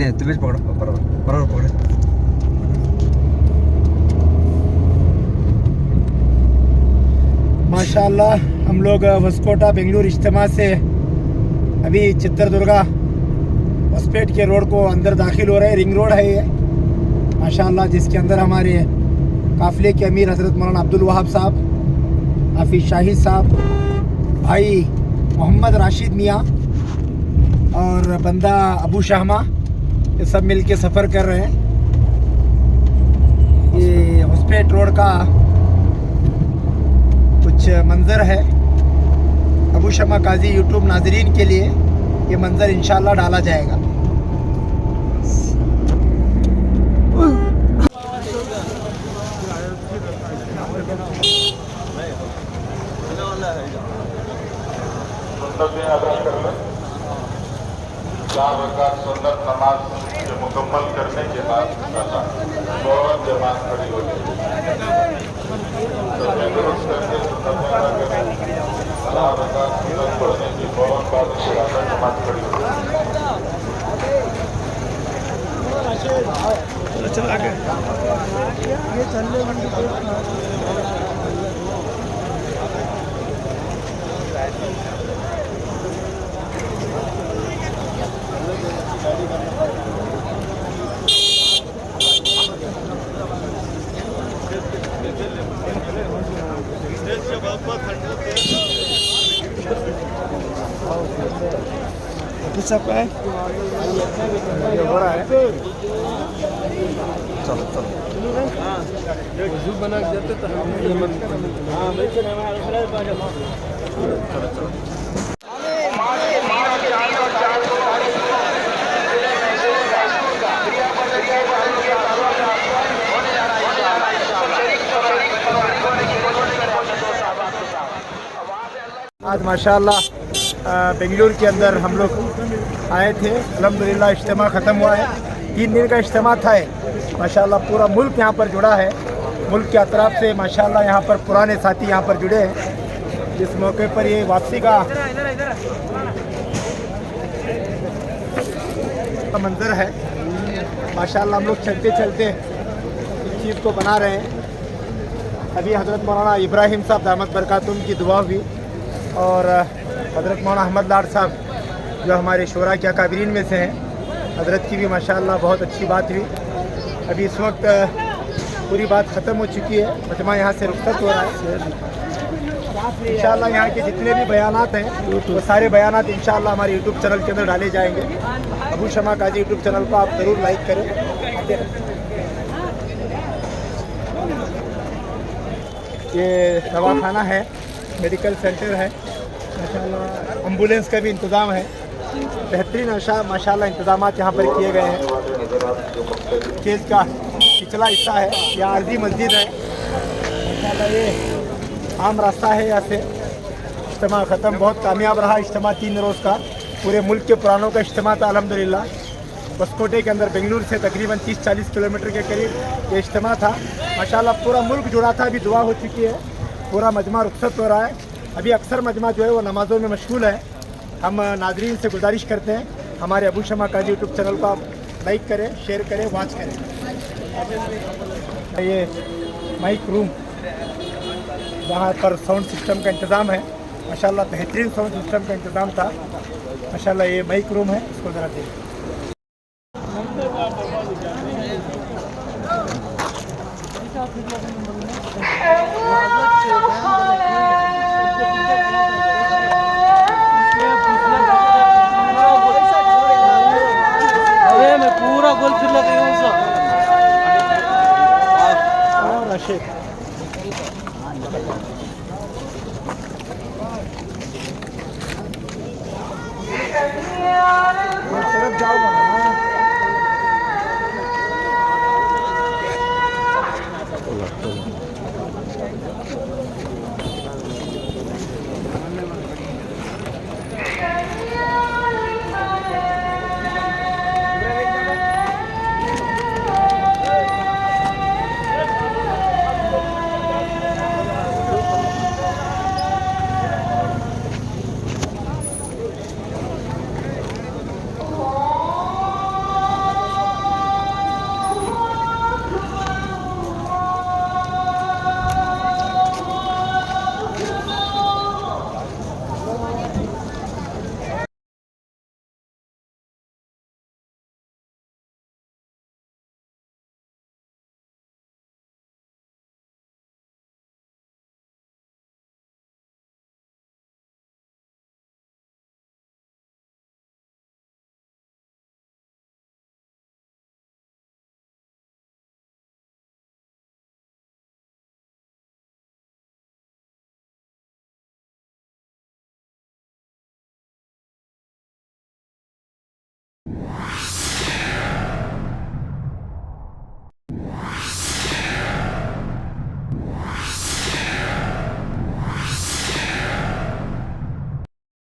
नहीं तुम्हें पकड़ो बराबर बराबर पकड़ो। माशाल्लाह हम लोग वस्कोटा बेंगलुरु इज्तिमा से अभी चित्रदुर्गा होस्पेट के रोड को अंदर दाखिल हो रहे हैं। रिंग रोड है ये माशाल्लाह, जिसके अंदर हमारे काफ़िले के अमीर हज़रत मौलाना अब्दुल वहाब साहब, हाफिज़ शाहिद साहब, भाई मोहम्मद राशिद मियाँ और बंदा अबू शाहमा, ये सब मिल के सफ़र कर रहे हैं। ये होस्पेट रोड का कुछ मंज़र है। अबू शमा काजी यूट्यूब नाजरीन के लिए ये मंज़र इंशाल्लाह डाला जाएगा। सुन्नत नमाज के मुकम्मल करने के बाद फौरन जमात खड़ी हो जाएगी। पढ़ने की फौरन बाद जमात खड़ी हो सब है ये हो रहा है। चलो चलो वजू बना देते तो हम चलो चलो। आज माशाल्लाह बेंगलुरु के अंदर हम लोग आए थे। अल्हम्दुलिल्लाह इज्तिमा ख़त्म हुआ है। 3 दिन का इज्तिमा था। माशाल्लाह पूरा मुल्क यहाँ पर जुड़ा है। मुल्क के अतराफ से माशाल्लाह यहाँ पर पुराने साथी यहाँ पर जुड़े हैं। जिस मौके पर ये वापसी का मंज़र है माशाल्लाह, हम लोग चलते चलते इस चीज़ को बना रहे हैं। अभी हज़रत मौलाना इब्राहिम साहब दामत बरकातुम की दुआ हुई और हज़रत मौलाना अहमद लाड साहब जो हमारे शोरा के अकाबरीन में से हैं, हज़रत की भी माशाल्लाह बहुत अच्छी बात हुई। अभी इस वक्त पूरी बात ख़त्म हो चुकी है। मजमा यहाँ से रुख़्सत हो रहा है। इंशाल्लाह यहाँ के जितने भी बयानात हैं वो सारे बयानात इंशाल्लाह हमारे यूट्यूब चैनल के अंदर डाले जाएंगे। अबू शमा काजी यूट्यूब चैनल को आप ज़रूर लाइक करें। ये दवाखाना है, मेडिकल सेंटर है माशाल्लाह। एम्बुलेंस का भी इंतज़ाम है। बेहतरीन माशाल्लाह इंतज़ामात यहाँ पर किए गए हैं। खेत का पिछला हिस्सा है, यह आरजी मस्जिद है माशाल्लाह। ये आम रास्ता है यहाँ से। इज्तिमा ख़त्म, बहुत कामयाब रहा इज्तिमा। 3 रोज़ का पूरे मुल्क के पुरानों का इज्तिमा था अल्हम्दुलिल्लाह। वस्कोटे के अंदर बेंगलुरु से तकरीबन 30-40 किलोमीटर के करीब ये इज्तिमा था माशाल्लाह। पूरा मुल्क जुड़ा था। अभी दुआ हो चुकी है, पूरा मजमा रुख़्सत हो रहा है। अभी अक्सर मजमा जो है वो नमाज़ों में मशगूल है। हम नाज़रीन से गुजारिश करते हैं हमारे अबू शमा काजी यूट्यूब चैनल को आप लाइक करें, शेयर करें, वॉच करें। ये माइक रूम जहाँ पर साउंड सिस्टम का इंतज़ाम है माशाल्लाह। बेहतरीन साउंड सिस्टम का इंतज़ाम था माशाल्लाह। ये माइक रूम है, इसको ज़रा देखिए। मैं पूरा गोल फिर लगा और